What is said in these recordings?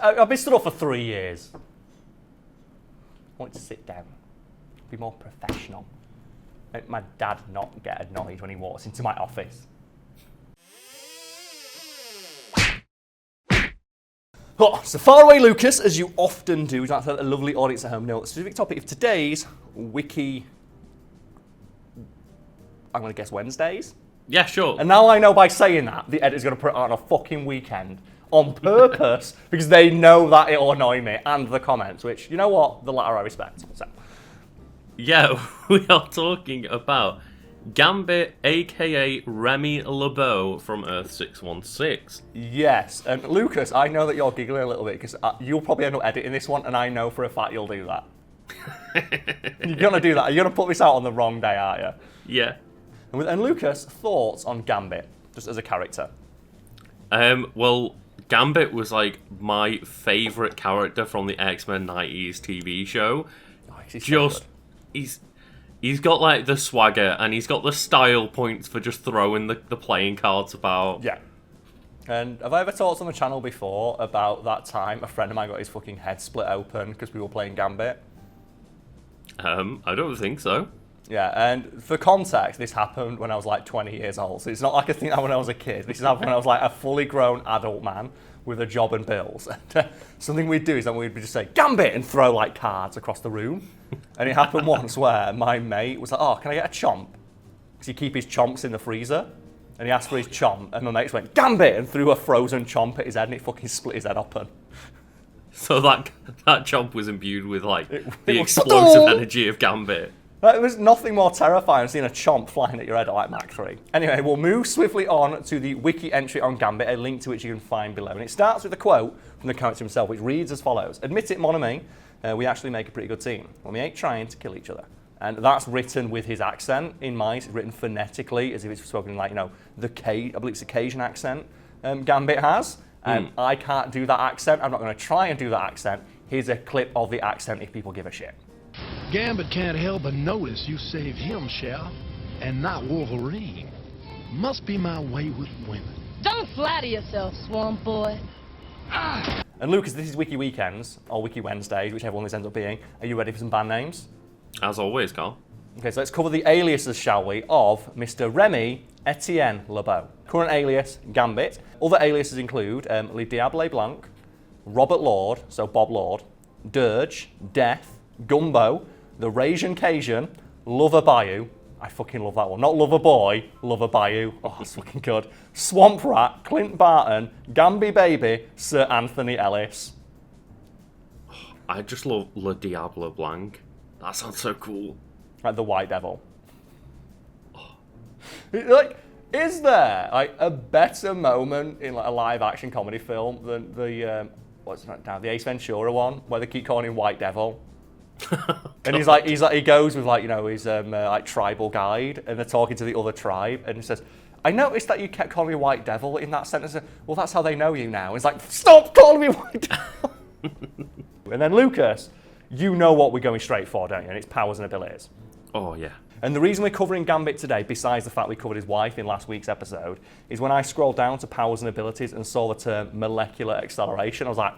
I've been stood up for 3 years. I want to sit down. Be more professional. Make my dad not get annoyed when he walks into my office. Oh, so far away, Lucas, as you often do, to let the lovely audience at home know the specific topic of today's Wiki, I'm going to guess Wednesdays? Yeah, sure. And now I know by saying that, the editor's going to put it on a fucking weekend on purpose because they know that it'll annoy me and the comments, which, you know what, the latter I respect. So. Yeah, we are talking about Gambit, aka Remy LeBeau from Earth 616. Yes, and Lucas, I know that you're giggling a little bit because you'll probably end up editing this one, and I know for a fact you'll do that. You're going to do that. You're going to put this out on the wrong day, aren't you? Yeah. And Lucas, thoughts on Gambit, just as a character? Well, Gambit was like my favourite character from the X-Men 90s TV show. Oh, he's so good. He's got like the swagger and he's got the style points for just throwing the playing cards about. Yeah. And have I ever talked on the channel before about that time a friend of mine got his fucking head split open because we were playing Gambit? I don't think so. Yeah, and for context, this happened when I was like 20 years old. So it's not like a thing that when I was a kid. This happened when I was like a fully grown adult man with a job and bills. And, something we'd do is that we'd just say, Gambit, and throw like cards across the room. And it happened once where my mate was like, oh, can I get a chomp? Because he keep his chomps in the freezer. And he asked for his chomp. And my mate just went, Gambit, and threw a frozen chomp at his head and it fucking split his head open. So that chomp was imbued with like the explosive energy of Gambit. It was nothing more terrifying than seeing a chomp flying at your head at like Mach 3. Anyway, we'll move swiftly on to the wiki entry on Gambit, a link to which you can find below. And it starts with a quote from the character himself, which reads as follows. Admit it, mon ami, we actually make a pretty good team when we ain't trying to kill each other. And that's written with his accent in mind. It's written phonetically, as if it's spoken like, I believe it's a Cajun accent Gambit has. I can't do that accent. I'm not going to try and do that accent. Here's a clip of the accent if people give a shit. Gambit can't help but notice you saved him, Sheriff, and not Wolverine. Must be my way with women. Don't flatter yourself, swamp boy. And Lucas, this is Wiki Weekends, or Wiki Wednesdays, whichever one this ends up being. Are you ready for some band names? As always, Karl. Okay, so let's cover the aliases, shall we, of Mr. Remy Etienne LeBeau. Current alias, Gambit. Other aliases include Le Diable Blanc, Robert Lord, so Bob Lord, Dirge, Death, Gumbo, The Raging Cajun, Lover Bayou. I fucking love that one. Not Lover Boy, Lover Bayou. Oh, that's fucking good. Swamp Rat, Clint Barton, Gamby Baby, Sir Anthony Ellis. I just love Le Diable Blanc. That sounds so cool. Like the White Devil. Oh. Like, is there like a better moment in like a live-action comedy film than the what's that now? The Ace Ventura one, where they keep calling him White Devil? And he goes with his like tribal guide, and they're talking to the other tribe, and he says, I noticed that you kept calling me White Devil in that sentence. Well, that's how they know you now. It's like, stop calling me White Devil. And then Lucas, you know what we're going straight for, don't you? And it's powers and abilities. Oh, yeah. And the reason we're covering Gambit today, besides the fact we covered his wife in last week's episode, is when I scrolled down to powers and abilities and saw the term molecular acceleration, I was like,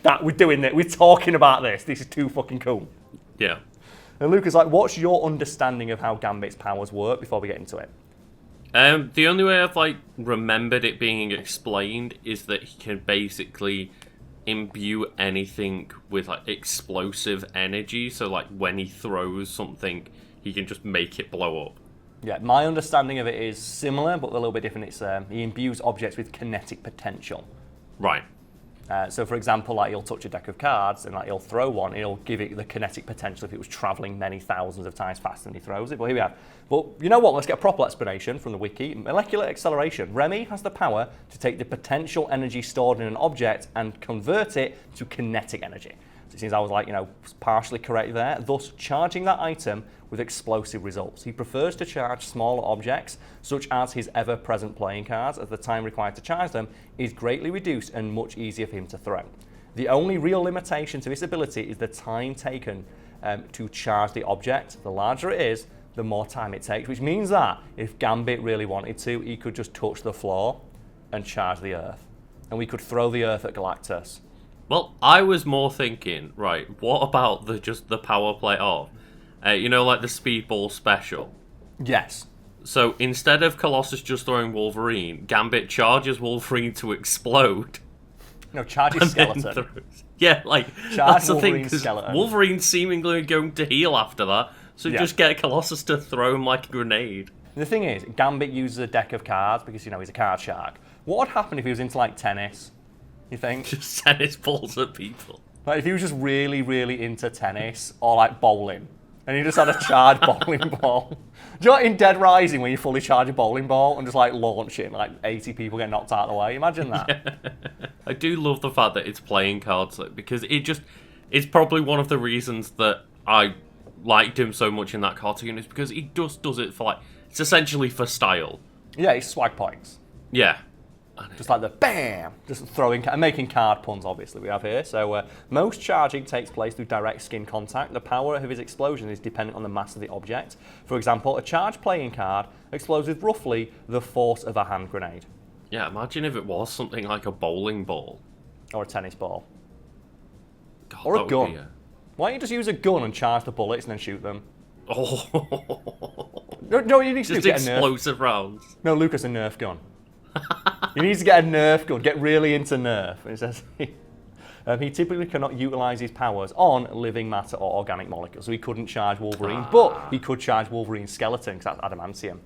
that we're doing it. We're talking about this. This is too fucking cool. Yeah. And Lucas, what's your understanding of how Gambit's powers work before we get into it? The only way I've remembered it being explained is that he can basically imbue anything with explosive energy. So when he throws something, he can just make it blow up. Yeah, my understanding of it is similar, but a little bit different. It's he imbues objects with kinetic potential. Right. So, for example, he'll touch a deck of cards and he'll throw one. He'll give it the kinetic potential if it was traveling many thousands of times faster than he throws it. But here we are. But you know what? Let's get a proper explanation from the wiki. Molecular acceleration. Remy has the power to take the potential energy stored in an object and convert it to kinetic energy. So it seems I was partially correct there, thus charging that item with explosive results. He prefers to charge smaller objects, such as his ever-present playing cards, as the time required to charge them is greatly reduced and much easier for him to throw. The only real limitation to this ability is the time taken to charge the object. The larger it is, the more time it takes, which means that if Gambit really wanted to, he could just touch the floor and charge the Earth. And we could throw the Earth at Galactus. Well, I was more thinking, right, what about the power play of, like the Speedball special? Yes. So instead of Colossus just throwing Wolverine, Gambit charges Wolverine to explode. No, charges skeleton. Yeah, like, Charge that's the thing, Wolverine's 'cause skeleton. Wolverine's seemingly going to heal after that, so just get Colossus to throw him like a grenade. The thing is, Gambit uses a deck of cards because, he's a card shark. What would happen if he was into, like, tennis, you think? Just tennis balls at people. Like, if he was just really, really into tennis or, like, bowling, and he just had a charged bowling ball. Do you know, like in Dead Rising, where you fully charge a bowling ball and just, like, launch it and, like, 80 people get knocked out of the way? Imagine that. I do love the fact that it's playing cards, though, because it's probably one of the reasons that I liked him so much in that cartoon, is because he just does it for, like, it's essentially for style. Yeah, it's swag points. Yeah. Just like the BAM! Just throwing and making card puns, obviously, we have here. So, most charging takes place through direct skin contact. The power of his explosion is dependent on the mass of the object. For example, a charged playing card explodes with roughly the force of a hand grenade. Yeah, imagine if it was something like a bowling ball. Or a tennis ball. God, Or a that would gun. be Why don't you just use a gun and charge the bullets and then shoot them? Oh. No, you need to Just get a Nerf. explosive rounds. No, Lucas, a Nerf gun. You need to get a Nerf gun. Get really into Nerf. It says he typically cannot utilise his powers on living matter or organic molecules, so he couldn't charge Wolverine, but he could charge Wolverine's skeleton because that's adamantium.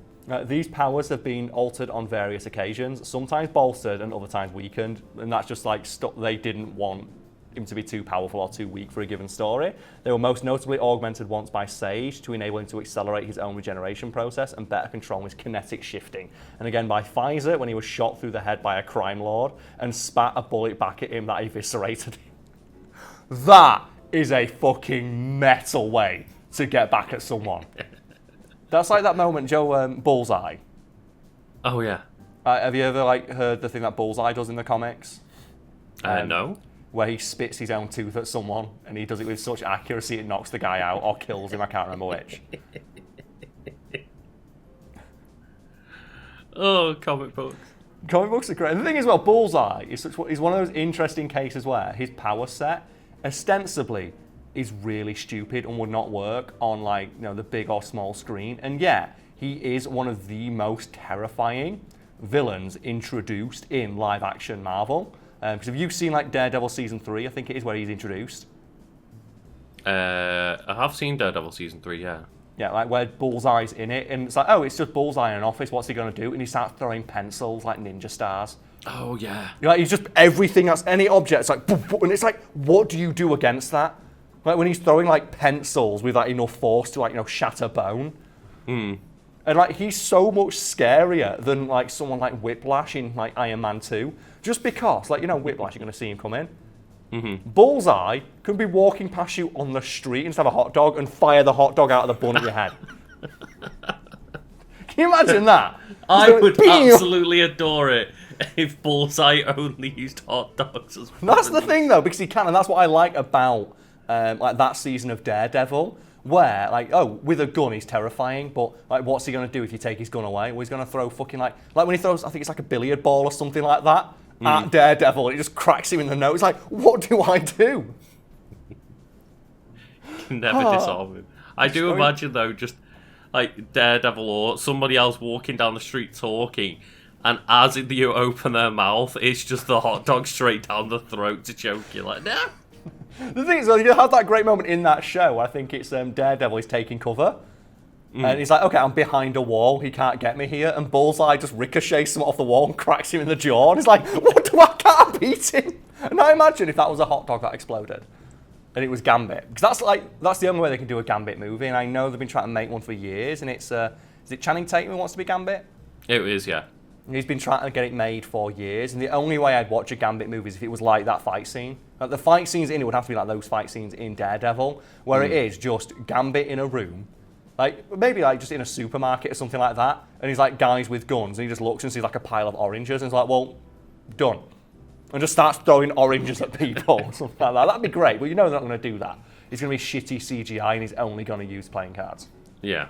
These powers have been altered on various occasions, sometimes bolstered and other times weakened, and that's just like stuff they didn't want him to be too powerful or too weak for a given story. They were most notably augmented once by Sage to enable him to accelerate his own regeneration process and better control his kinetic shifting. And again by Pfizer when he was shot through the head by a crime lord and spat a bullet back at him that eviscerated him. That is a fucking metal way to get back at someone. That's like that moment, Joe, Bullseye. Oh, yeah. Have you ever heard the thing that Bullseye does in the comics? No. Where he spits his own tooth at someone, and he does it with such accuracy it knocks the guy out or kills him. I can't remember which. Oh, comic books. Comic books are great. And the thing is, well, Bullseye is one of those interesting cases where his power set, ostensibly, is really stupid and would not work on the big or small screen. And yeah, he is one of the most terrifying villains introduced in live-action Marvel. Because have you seen Daredevil season 3? I think it is where he's introduced. I have seen Daredevil season 3, yeah. Yeah, where Bullseye's in it, and it's like, oh, it's just Bullseye in an office. What's he gonna do? And he starts throwing pencils like ninja stars. Oh yeah. He's just everything that's any object. It's like, and it's like, what do you do against that? Like when he's throwing pencils with enough force to shatter bone. Mm. And he's so much scarier than someone like Whiplash in Iron Man 2. Just because, Whiplash, you're going to see him come in. Mm-hmm. Bullseye could be walking past you on the street and just have a hot dog and fire the hot dog out of the bun at your head. Can you imagine that? I would absolutely adore it if Bullseye only used hot dogs as weapons. That's the thing, though, because he can, and that's what I like about that season of Daredevil. Where, with a gun, he's terrifying, but, what's he going to do if you take his gun away? Well, he's going to throw fucking, when he throws, I think it's a billiard ball or something like that, at Daredevil, and it just cracks him in the nose. It's like, what do I do? You can never disarm him. I do imagine, though, just, Daredevil or somebody else walking down the street talking, and as you open their mouth, it's just the hot dog straight down the throat to choke you. No! The thing is, you have that great moment in that show. I think it's Daredevil is taking cover. And he's like, okay, I'm behind a wall. He can't get me here. And Bullseye just ricochets him off the wall and cracks him in the jaw. And he's like, what do I can't beat him? And I imagine if that was a hot dog that exploded. And it was Gambit. Because that's the only way they can do a Gambit movie. And I know they've been trying to make one for years. And it's, is it Channing Tatum who wants to be Gambit? It is, yeah. He's been trying to get it made for years, and the only way I'd watch a Gambit movie is if it was like that fight scene. The fight scenes in it would have to be like those fight scenes in Daredevil, where it is just Gambit in a room, maybe just in a supermarket or something like that, and he's guys with guns, and he just looks and sees a pile of oranges, and he's like, well, done. And just starts throwing oranges at people, something like that. That'd be great, but they're not going to do that. It's going to be shitty CGI, and he's only going to use playing cards. Yeah.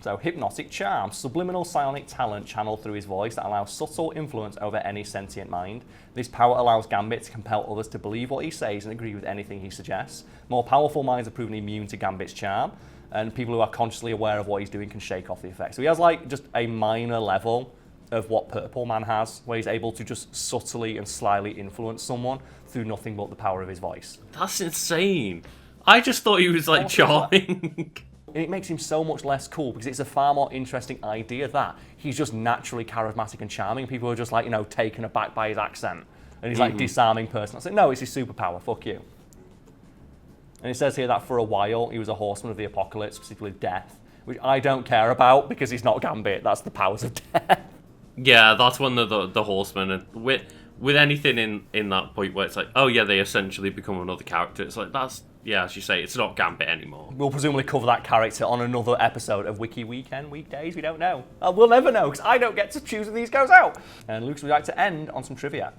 So, Hypnotic Charm, subliminal psionic talent channeled through his voice that allows subtle influence over any sentient mind. This power allows Gambit to compel others to believe what he says and agree with anything he suggests. More powerful minds are proven immune to Gambit's charm, and people who are consciously aware of what he's doing can shake off the effect. So he has like just a minor level of what Purple Man has, where he's able to just subtly and slyly influence someone through nothing but the power of his voice. That's insane. I just thought he was like charming. And it makes him so much less cool because it's a far more interesting idea that he's just naturally charismatic and charming. People are just like, taken aback by his accent. And he's like a disarming person. I said, no, it's his superpower, fuck you. And it says here that for a while he was a horseman of the apocalypse, specifically death, which I don't care about because he's not Gambit. That's the powers of death. Yeah, that's one of the horsemen. And with anything in that point where it's like, oh yeah, they essentially become another character. It's like, that's, yeah, as you say, it's not Gambit anymore. We'll presumably cover that character on another episode of Wiki Weekend, weekdays, we don't know. We'll never know, because I don't get to choose when these goes out. And Luke, would like to end on some trivia.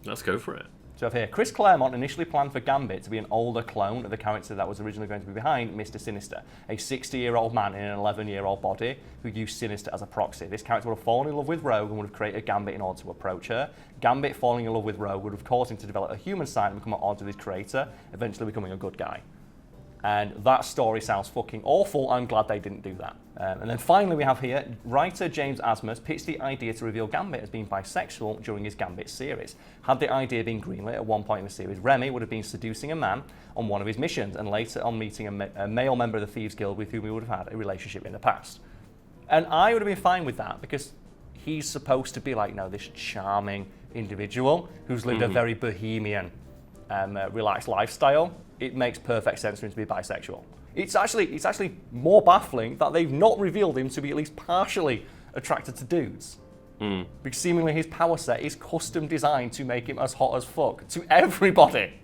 Let's go for it. So here, Chris Claremont initially planned for Gambit to be an older clone of the character that was originally going to be behind Mr. Sinister, a 60-year-old man in an 11-year-old body who used Sinister as a proxy. This character would have fallen in love with Rogue and would have created Gambit in order to approach her. Gambit falling in love with Rogue would have caused him to develop a human side and become at odds with his creator, eventually becoming a good guy. And that story sounds fucking awful. I'm glad they didn't do that. And then finally we have here, writer James Asmus pitched the idea to reveal Gambit as being bisexual during his Gambit series. Had the idea been greenlit at one point in the series, Remy would have been seducing a man on one of his missions and later on meeting a male member of the Thieves Guild with whom he would have had a relationship in the past. And I would have been fine with that because he's supposed to be like, this charming individual who's lived a very bohemian, relaxed lifestyle. It makes perfect sense for him to be bisexual. It's actually more baffling that they've not revealed him to be at least partially attracted to dudes. Because seemingly his power set is custom designed to make him as hot as fuck to everybody.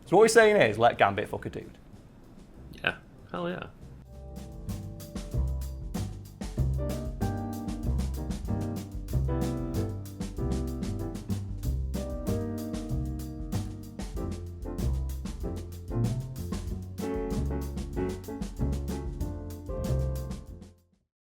So what we're saying is, let Gambit fuck a dude. Yeah, hell yeah.